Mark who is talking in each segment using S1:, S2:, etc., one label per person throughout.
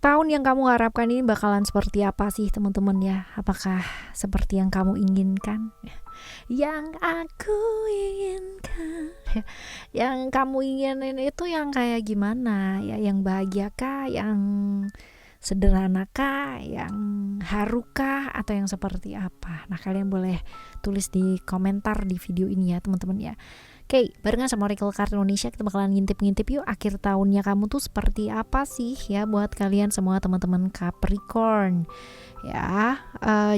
S1: tahun yang kamu harapkan ini bakalan seperti apa sih teman-teman ya? Apakah seperti yang kamu inginkan? Yang aku inginkan, yang kamu inginin itu yang kayak gimana ya? Yang bahagia kah? Yang sederhana kah? Yang haru kah? Atau yang seperti apa? Nah, kalian boleh tulis di komentar di video ini ya teman-teman ya. Oke, barengan sama Oracle Card Indonesia kita bakalan ngintip-ngintip yuk akhir tahunnya kamu tuh seperti apa sih ya buat kalian semua teman-teman Capricorn ya.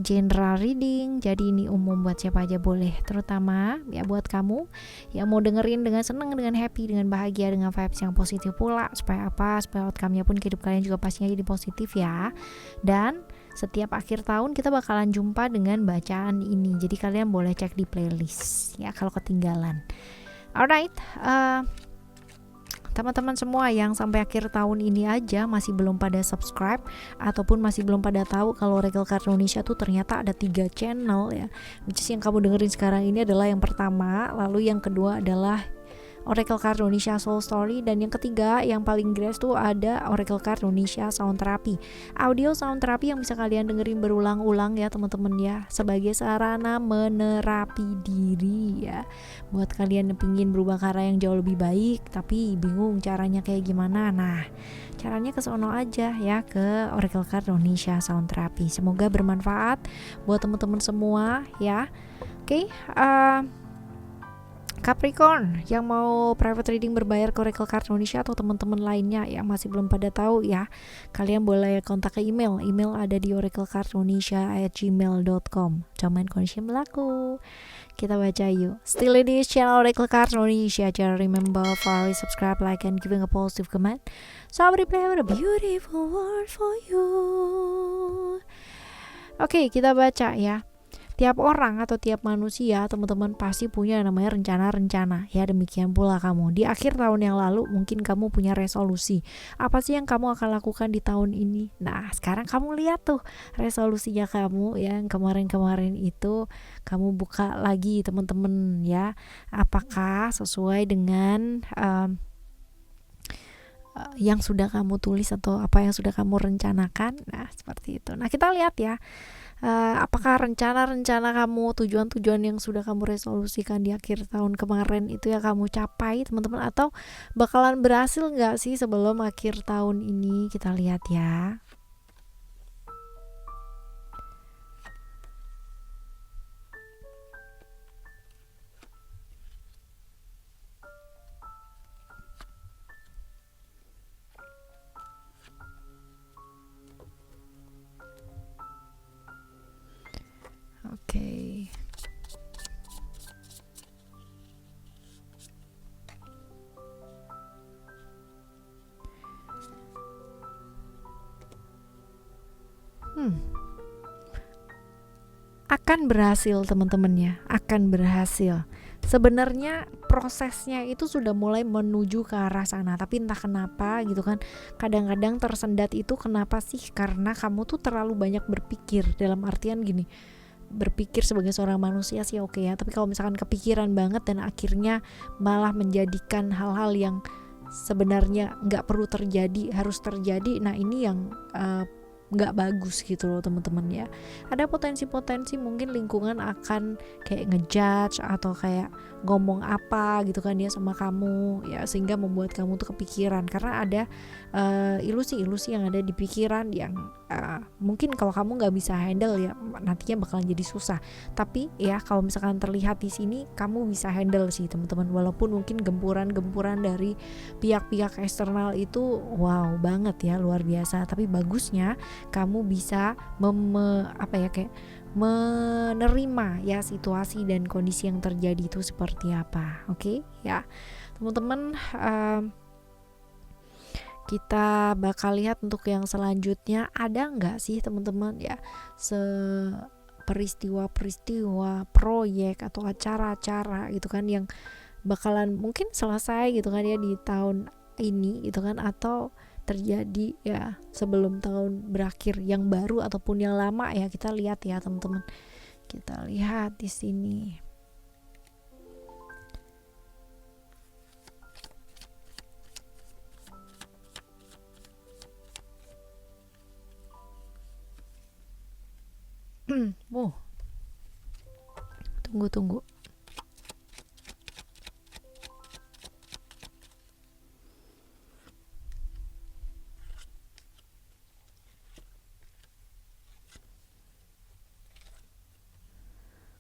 S1: General reading, jadi ini umum buat siapa aja boleh, terutama ya buat kamu yang mau dengerin dengan seneng, dengan happy, dengan bahagia, dengan vibes yang positif pula, supaya apa, supaya outcome-nya pun hidup kalian juga pastinya jadi positif ya. Dan setiap akhir tahun kita bakalan jumpa dengan bacaan ini, jadi kalian boleh cek di playlist ya kalau ketinggalan. Alright, teman-teman semua yang sampai akhir tahun ini aja masih belum pada subscribe ataupun masih belum pada tahu kalau Oracle Card Indonesia tuh ternyata ada 3 channel ya, which is yang kamu dengerin sekarang ini adalah yang pertama, lalu yang kedua adalah Oracle Card Indonesia Soul Story, dan yang ketiga yang paling grace tuh ada Oracle Card Indonesia Sound Therapy, audio sound therapy yang bisa kalian dengerin berulang-ulang ya teman-teman ya, sebagai sarana menerapi diri ya, buat kalian yang pingin berubah ke arah yang jauh lebih baik tapi bingung caranya kayak gimana. Nah, caranya ke sono aja ya, ke Oracle Card Indonesia Sound Therapy. Semoga bermanfaat buat teman-teman semua ya. Oke, Capricorn yang mau private reading berbayar ke Oracle Card Indonesia atau teman-teman lainnya yang masih belum pada tahu ya, kalian boleh kontak ke email ada di oraclecardindonesia@gmail.com. Common condition berlaku. Kita baca yuk. Still in this channel Oracle Card Indonesia. Just remember, follow, subscribe, like, and giving a positive comment. So I will play with a beautiful word for you. Oke, kita baca ya. Tiap orang atau tiap manusia, teman-teman pasti punya namanya rencana-rencana. Ya demikian pula kamu. Di akhir tahun yang lalu mungkin kamu punya resolusi. Apa sih yang kamu akan lakukan di tahun ini? Nah, sekarang kamu lihat tuh resolusinya kamu yang kemarin-kemarin itu kamu buka lagi teman-teman ya. Apakah sesuai dengan yang sudah kamu tulis atau apa yang sudah kamu rencanakan? Nah, seperti itu. Nah, kita lihat ya. Apakah rencana-rencana kamu, tujuan-tujuan yang sudah kamu resolusikan di akhir tahun kemarin itu ya kamu capai teman-teman, atau bakalan berhasil nggak sih sebelum akhir tahun ini? Kita lihat ya. Oke. Akan berhasil teman-teman ya, akan berhasil. Sebenarnya prosesnya itu sudah mulai menuju ke arah sana, tapi entah kenapa gitu kan, kadang-kadang tersendat itu kenapa sih? Karena kamu tuh terlalu banyak berpikir, dalam artian gini, berpikir sebagai seorang manusia sih oke ya, tapi kalau misalkan kepikiran banget dan akhirnya malah menjadikan hal-hal yang sebenarnya nggak perlu terjadi harus terjadi, nah ini yang nggak bagus gitu loh teman-teman ya. Ada potensi-potensi mungkin lingkungan akan kayak ngejudge atau kayak ngomong apa gitu kan dia sama kamu ya, sehingga membuat kamu tuh kepikiran karena ada ilusi-ilusi yang ada di pikiran yang mungkin kalau kamu nggak bisa handle ya nantinya bakalan jadi susah. Tapi ya kalau misalkan terlihat di sini kamu bisa handle sih teman-teman, walaupun mungkin gempuran-gempuran dari pihak-pihak eksternal itu wow banget ya, luar biasa, tapi bagusnya kamu bisa menerima ya situasi dan kondisi yang terjadi itu seperti apa. Oke ya teman-teman, kita bakal lihat untuk yang selanjutnya ada nggak sih teman-teman ya peristiwa-peristiwa, proyek atau acara-acara gitu kan yang bakalan mungkin selesai gitu kan ya di tahun ini gitu kan, atau terjadi ya sebelum tahun berakhir, yang baru ataupun yang lama ya. Kita lihat ya teman-teman, kita lihat di sini. Oh, tunggu.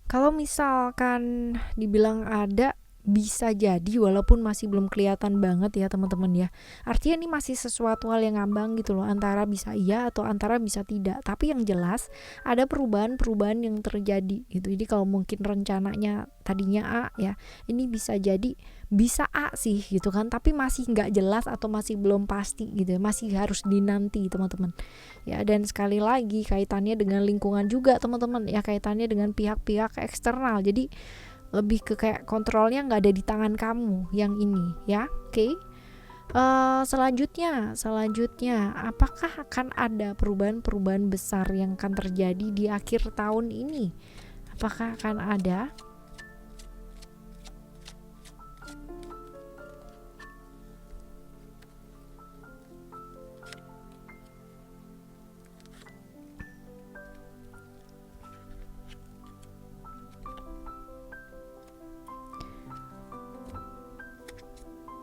S1: Kalau misalkan dibilang ada, bisa jadi walaupun masih belum kelihatan banget ya teman-teman ya. Artinya ini masih sesuatu hal yang ngambang gitu loh, antara bisa iya atau antara bisa tidak. Tapi yang jelas ada perubahan-perubahan yang terjadi gitu. Jadi kalau mungkin rencananya tadinya A ya, ini bisa jadi bisa A sih gitu kan, tapi masih nggak jelas atau masih belum pasti gitu ya, masih harus dinanti teman-teman ya. Dan sekali lagi kaitannya dengan lingkungan juga teman-teman ya, kaitannya dengan pihak-pihak eksternal. Jadi lebih ke kayak kontrolnya nggak ada di tangan kamu yang ini ya. Oke. Selanjutnya apakah akan ada perubahan-perubahan besar yang akan terjadi di akhir tahun ini? Apakah akan ada?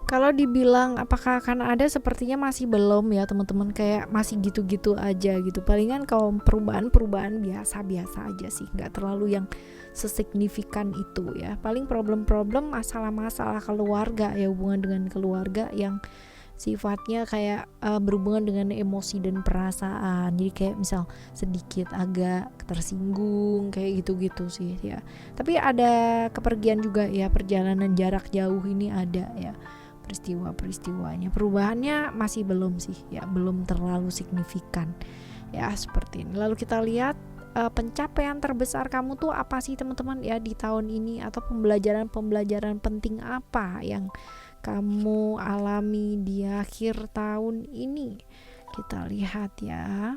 S1: Kalau dibilang apakah akan ada, sepertinya masih belum ya teman-teman, kayak masih gitu-gitu aja gitu. Palingan kalau perubahan-perubahan biasa-biasa aja sih, nggak terlalu yang sesignifikan itu ya. Paling problem-problem masalah-masalah keluarga ya, hubungan dengan keluarga yang sifatnya kayak berhubungan dengan emosi dan perasaan. Jadi kayak misal sedikit agak tersinggung kayak gitu-gitu sih ya. Tapi ada kepergian juga ya, perjalanan jarak jauh ini ada ya peristiwanya. Perubahannya masih belum sih ya, belum terlalu signifikan ya, seperti ini. Lalu kita lihat pencapaian terbesar kamu tuh apa sih teman-teman ya di tahun ini, atau pembelajaran penting apa yang kamu alami di akhir tahun ini. Kita lihat ya.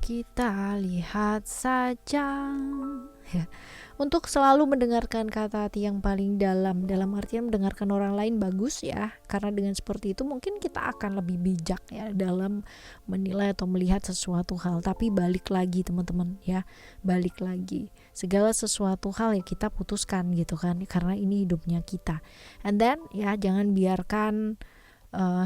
S1: Kita lihat saja ya. Untuk selalu mendengarkan kata hati yang paling dalam artian mendengarkan orang lain bagus ya, karena dengan seperti itu mungkin kita akan lebih bijak ya dalam menilai atau melihat sesuatu hal. Tapi balik lagi teman-teman ya, balik lagi, segala sesuatu hal ya kita putuskan gitu kan, karena ini hidupnya kita. And then ya jangan biarkan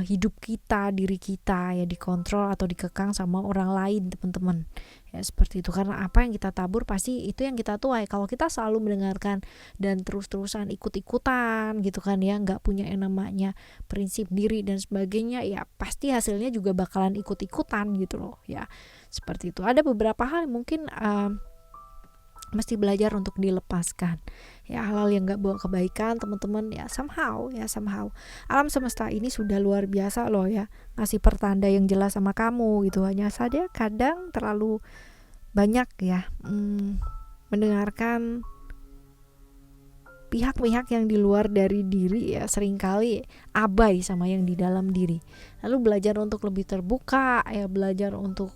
S1: hidup kita, diri kita ya dikontrol atau dikekang sama orang lain teman-teman ya, seperti itu. Karena apa yang kita tabur pasti itu yang kita tuai. Kalau kita selalu mendengarkan dan terus-terusan ikut-ikutan gitu kan ya, nggak punya yang namanya prinsip diri dan sebagainya, ya pasti hasilnya juga bakalan ikut-ikutan gitu loh ya, seperti itu. Ada beberapa hal mungkin mesti belajar untuk dilepaskan ya, hal-hal yang gak bawa kebaikan teman-teman ya. Somehow alam semesta ini sudah luar biasa loh ya, ngasih pertanda yang jelas sama kamu gitu. Hanya saja kadang terlalu banyak ya mendengarkan pihak-pihak yang di luar dari diri ya, seringkali abai sama yang di dalam diri. Lalu belajar untuk lebih terbuka ya, belajar untuk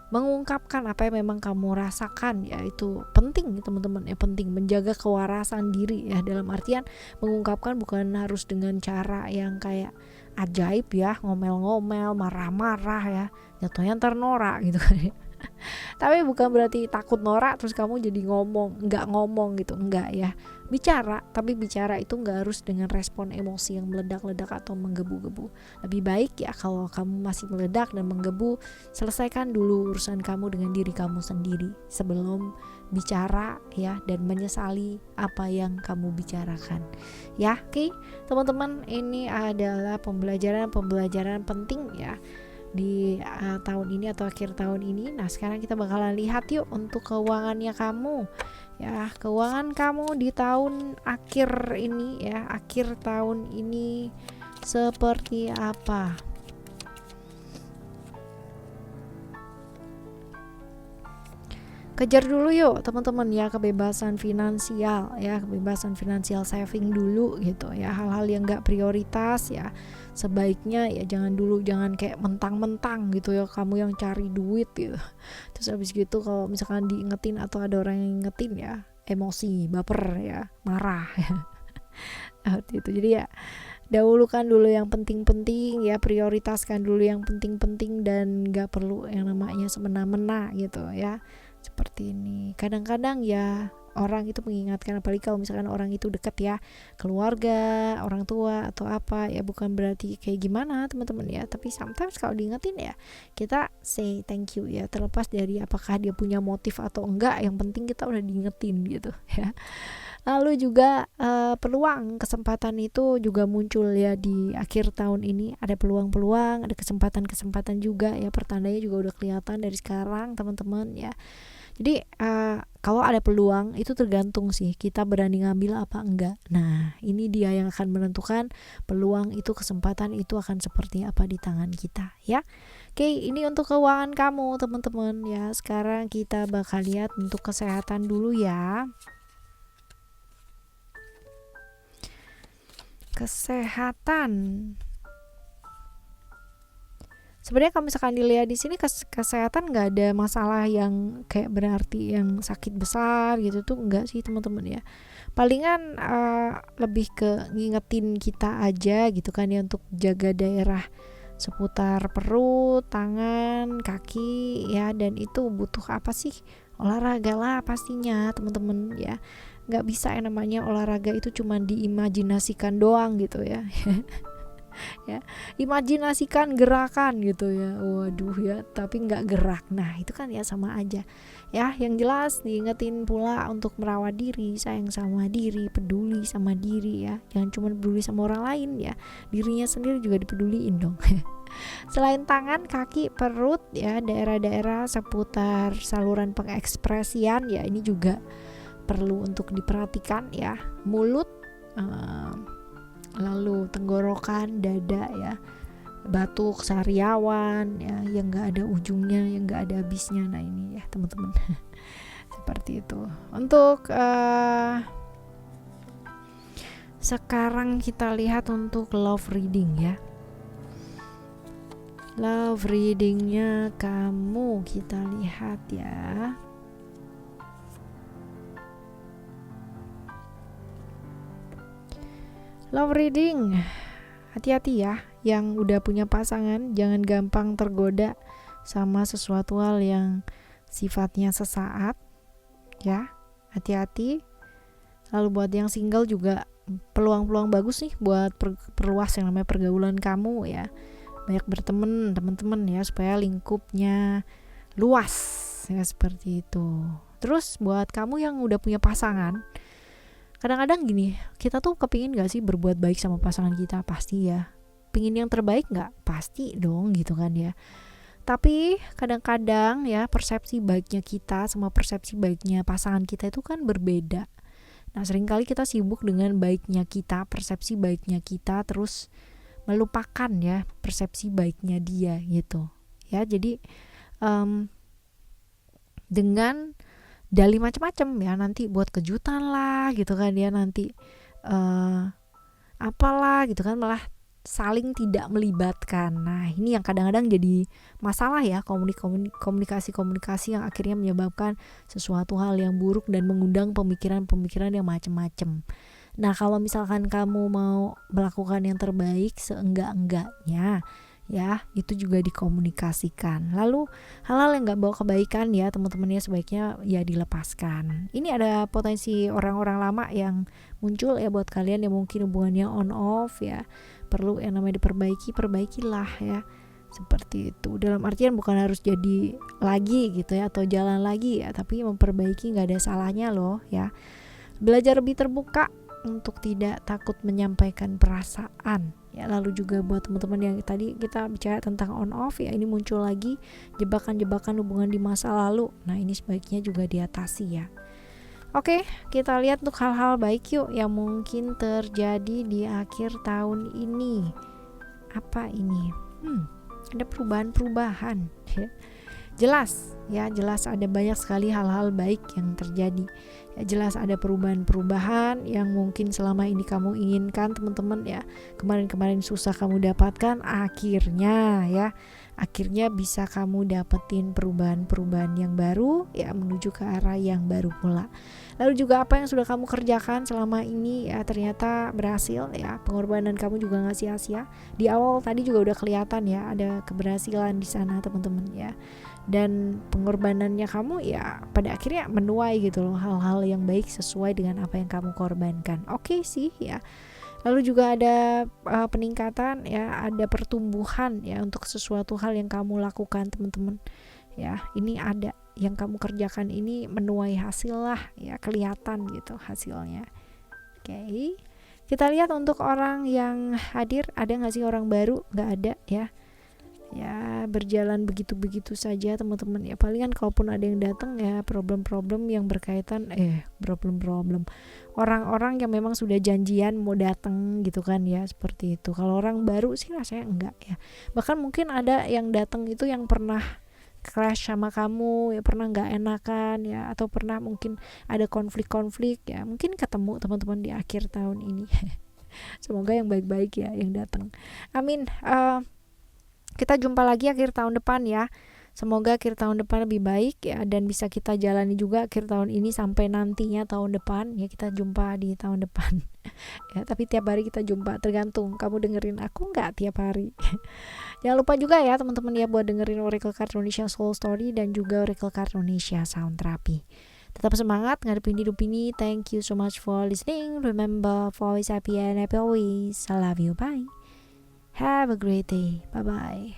S1: mengungkapkan apa yang memang kamu rasakan ya, itu penting teman-teman ya, penting menjaga kewarasan diri ya, dalam artian mengungkapkan bukan harus dengan cara yang kayak ajaib ya, ngomel-ngomel, marah-marah ya, jatuhnya ntar norak gitu kan. Tapi bukan berarti takut norak terus kamu jadi nggak ngomong gitu, enggak ya. Bicara, tapi bicara itu nggak harus dengan respon emosi yang meledak-ledak atau menggebu-gebu. Lebih baik ya kalau kamu masih meledak dan menggebu, selesaikan dulu urusan kamu dengan diri kamu sendiri sebelum bicara ya, dan menyesali apa yang kamu bicarakan ya. Oke teman-teman, ini adalah pembelajaran penting ya di tahun ini atau akhir tahun ini. Nah sekarang kita bakalan lihat yuk untuk keuangannya kamu ya, keuangan kamu di tahun akhir ini ya, akhir tahun ini seperti apa. Kejar dulu yuk teman-teman ya kebebasan finansial ya, kebebasan finansial, saving dulu gitu ya. Hal-hal yang gak prioritas ya sebaiknya ya jangan kayak mentang-mentang gitu ya kamu yang cari duit gitu. Terus habis gitu kalau misalkan diingetin atau ada orang yang ingetin ya emosi, baper ya, marah ya. Itu jadi ya Dahulukan dulu yang penting-penting ya, prioritaskan dulu yang penting-penting dan gak perlu yang namanya semena-mena gitu ya. Seperti ini. Kadang-kadang ya orang itu mengingatkan, apalagi kalau misalkan orang itu dekat ya, keluarga, orang tua atau apa ya, bukan berarti kayak gimana teman-teman ya, tapi sometimes kalau diingetin ya kita say thank you ya, terlepas dari apakah dia punya motif atau enggak, yang penting kita udah diingetin gitu ya. Lalu juga peluang, kesempatan itu juga muncul ya di akhir tahun ini, ada peluang-peluang, ada kesempatan-kesempatan juga ya, pertandanya juga udah kelihatan dari sekarang teman-teman ya. Jadi kalau ada peluang itu tergantung sih kita berani ngambil apa enggak. Nah ini dia yang akan menentukan peluang itu, kesempatan itu akan seperti apa di tangan kita ya. Oke, ini untuk keuangan kamu teman-teman ya. Sekarang kita bakal lihat untuk kesehatan dulu ya. Kesehatan. Sebenarnya kalau misalkan dilihat di sini kesehatan nggak ada masalah yang kayak berarti yang sakit besar gitu tuh, enggak sih teman-teman ya. Palingan lebih ke ngingetin kita aja gitu kan ya, untuk jaga daerah seputar perut, tangan, kaki ya, dan itu butuh apa sih? Olahraga lah pastinya teman-teman ya. Nggak bisa yang namanya olahraga itu cuma diimajinasikan doang gitu ya. Ya, imajinasikan gerakan gitu ya, waduh ya, tapi nggak gerak. Nah itu kan ya sama aja ya. Yang jelas diingetin pula untuk merawat diri, sayang sama diri, peduli sama diri ya, jangan cuma peduli sama orang lain ya, dirinya sendiri juga dipeduliin dong. Selain tangan, kaki, perut ya, daerah-daerah seputar saluran pengekspresian ya, ini juga perlu untuk diperhatikan ya. Mulut, lalu tenggorokan, dada ya, batuk, sariawan ya, yang nggak ada ujungnya, yang nggak ada habisnya. Nah ini ya teman-teman. Seperti itu. Untuk sekarang kita lihat untuk love reading ya. Love readingnya kamu kita lihat ya. Love reading, hati-hati ya, yang udah punya pasangan jangan gampang tergoda sama sesuatu hal yang sifatnya sesaat ya, hati-hati. Lalu buat yang single juga peluang-peluang bagus nih buat perluas yang namanya pergaulan kamu ya, banyak berteman teman-teman ya, supaya lingkupnya luas ya, seperti itu. Terus buat kamu yang udah punya pasangan, kadang-kadang gini, kita tuh kepingin gak sih berbuat baik sama pasangan kita? Pasti ya. Pingin yang terbaik gak? Pasti dong gitu kan ya. Tapi kadang-kadang ya, persepsi baiknya kita sama persepsi baiknya pasangan kita itu kan berbeda. Nah seringkali kita sibuk dengan baiknya kita, persepsi baiknya kita, terus melupakan ya persepsi baiknya dia gitu ya. Jadi dengan dalih macam-macam ya, nanti buat kejutan lah gitu kan ya, nanti apalah gitu kan, malah saling tidak melibatkan. Nah ini yang kadang-kadang jadi masalah ya, komunikasi yang akhirnya menyebabkan sesuatu hal yang buruk dan mengundang pemikiran-pemikiran yang macam-macam. Nah kalau misalkan kamu mau melakukan yang terbaik seenggak-enggaknya ya, itu juga dikomunikasikan. Lalu hal-hal yang gak bawa kebaikan ya teman-temannya, sebaiknya ya dilepaskan. Ini ada potensi orang-orang lama yang muncul ya buat kalian yang mungkin hubungannya on off ya, perlu yang namanya diperbaiki, perbaikilah ya, seperti itu. Dalam artian bukan harus jadi lagi gitu ya, atau jalan lagi ya, tapi memperbaiki gak ada salahnya loh ya. Belajar lebih terbuka untuk tidak takut menyampaikan perasaan ya. Lalu juga buat teman-teman yang tadi kita bicara tentang on off ya, ini muncul lagi jebakan-jebakan hubungan di masa lalu. Nah ini sebaiknya juga diatasi ya. Oke, kita lihat untuk hal-hal baik yuk yang mungkin terjadi di akhir tahun ini. Apa ini? Ada perubahan-perubahan ya. Jelas ada banyak sekali hal-hal baik yang terjadi ya, jelas ada perubahan-perubahan yang mungkin selama ini kamu inginkan teman-teman ya, kemarin-kemarin susah kamu dapatkan, akhirnya akhirnya bisa kamu dapetin perubahan-perubahan yang baru ya, menuju ke arah yang baru pula. Lalu juga apa yang sudah kamu kerjakan selama ini ya ternyata berhasil ya, pengorbanan kamu juga gak sia-sia. Di awal tadi juga udah kelihatan ya ada keberhasilan di sana teman-teman ya, dan pengorbanannya kamu ya pada akhirnya menuai gitu loh, hal-hal yang baik sesuai dengan apa yang kamu korbankan. Oke sih ya. Lalu juga ada peningkatan ya, ada pertumbuhan ya untuk sesuatu hal yang kamu lakukan teman-teman ya. Ini ada yang kamu kerjakan ini menuai hasil lah ya, kelihatan gitu hasilnya. Oke, kita lihat untuk orang yang hadir, ada nggak sih orang baru? Nggak ada ya. Ya berjalan begitu-begitu saja teman-teman ya. Palingan kalaupun ada yang datang ya problem-problem yang berkaitan problem-problem orang-orang yang memang sudah janjian mau datang gitu kan ya, seperti itu. Kalau orang baru sih rasanya enggak ya. Bahkan mungkin ada yang datang itu yang pernah clash sama kamu ya, pernah nggak enakan ya, atau pernah mungkin ada konflik-konflik ya, mungkin ketemu teman-teman di akhir tahun ini. Semoga yang baik-baik ya yang datang, amin. Kita jumpa lagi akhir tahun depan ya. Semoga akhir tahun depan lebih baik ya, dan bisa kita jalani juga akhir tahun ini sampai nantinya tahun depan ya, kita jumpa di tahun depan. Ya, tapi tiap hari kita jumpa, tergantung kamu dengerin aku nggak tiap hari. Jangan lupa juga ya teman-teman ya buat dengerin Oracle Card Indonesia Soul Story dan juga Oracle Card Indonesia Sound Therapy. Tetap semangat ngadepin hidup ini. Thank you so much for listening. Remember, for always happy and happy always. I love you. Bye. Have a great day. Bye-bye.